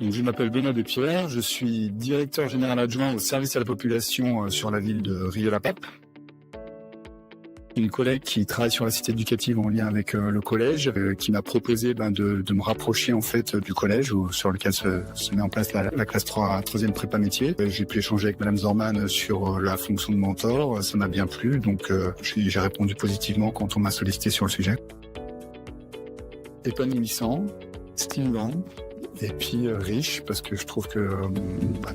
Donc, je m'appelle Benoît Despierre, je suis directeur général adjoint au service à la population sur la ville de Rieux-la-Pape. Une collègue qui travaille sur la cité éducative en lien avec le collège, qui m'a proposé de me rapprocher en fait du collège sur lequel se met en place la classe 3e prépa métier. J'ai pu échanger avec Madame Zorman sur la fonction de mentor, ça m'a bien plu, donc j'ai répondu positivement quand on m'a sollicité sur le sujet. Épanouissant, stimulant, et puis riche, parce que je trouve que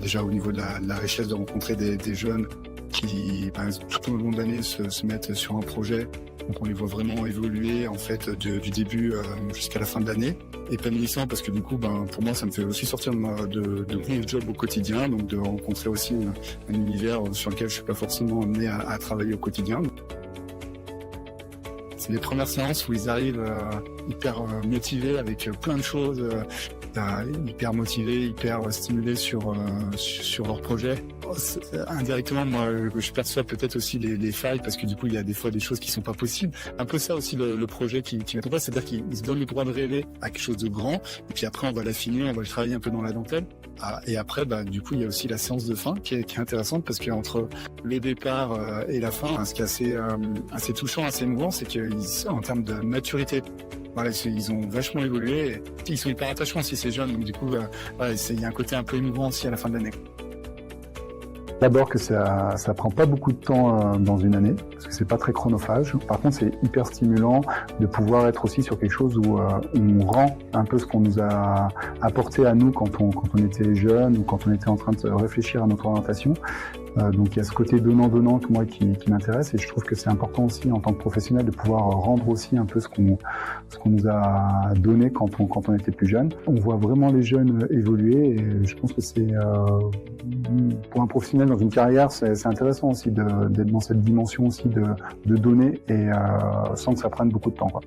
déjà au niveau de la richesse de rencontrer des jeunes qui, tout au long de l'année, se mettent sur un projet, donc on les voit vraiment évoluer en fait du début jusqu'à la fin de l'année. Épanouissant parce que du coup, pour moi, ça me fait aussi sortir de mon job au quotidien, donc de rencontrer aussi un univers sur lequel je suis pas forcément amené à travailler au quotidien. C'est les premières séances où ils arrivent hyper motivés avec plein de choses, hyper motivés, hyper stimulés sur leur projet. Indirectement, moi, je perçois peut-être aussi les failles parce que du coup, il y a des fois des choses qui sont pas possibles. Un peu ça aussi le projet qui met en place, c'est-à-dire qu'ils se donnent le droit de rêver à quelque chose de grand, et puis après on va l'affiner, on va le travailler un peu dans la dentelle. Et après, du coup, il y a aussi la séance de fin qui est intéressante parce qu'entre le départ et la fin, ce qui est assez touchant, assez émouvant, c'est qu'en termes de maturité, voilà, ils ont vachement évolué. Et ils sont hyper attachants aussi ces jeunes, donc du coup, il y a un côté un peu émouvant aussi à la fin de l'année. D'abord que ça prend pas beaucoup de temps dans une année, parce que c'est pas très chronophage. Par contre, c'est hyper stimulant de pouvoir être aussi sur quelque chose où on rend un peu ce qu'on nous a apporté à nous quand on était jeune ou quand on était en train de réfléchir à notre orientation. Donc il y a ce côté donnant-donnant moi qui m'intéresse, et je trouve que c'est important aussi en tant que professionnel de pouvoir rendre aussi un peu ce qu'on nous a donné quand on était plus jeune. On voit vraiment les jeunes évoluer, et je pense que c'est pour un professionnel dans une carrière, c'est intéressant aussi d'être dans cette dimension aussi de donner, et sans que ça prenne beaucoup de temps, quoi.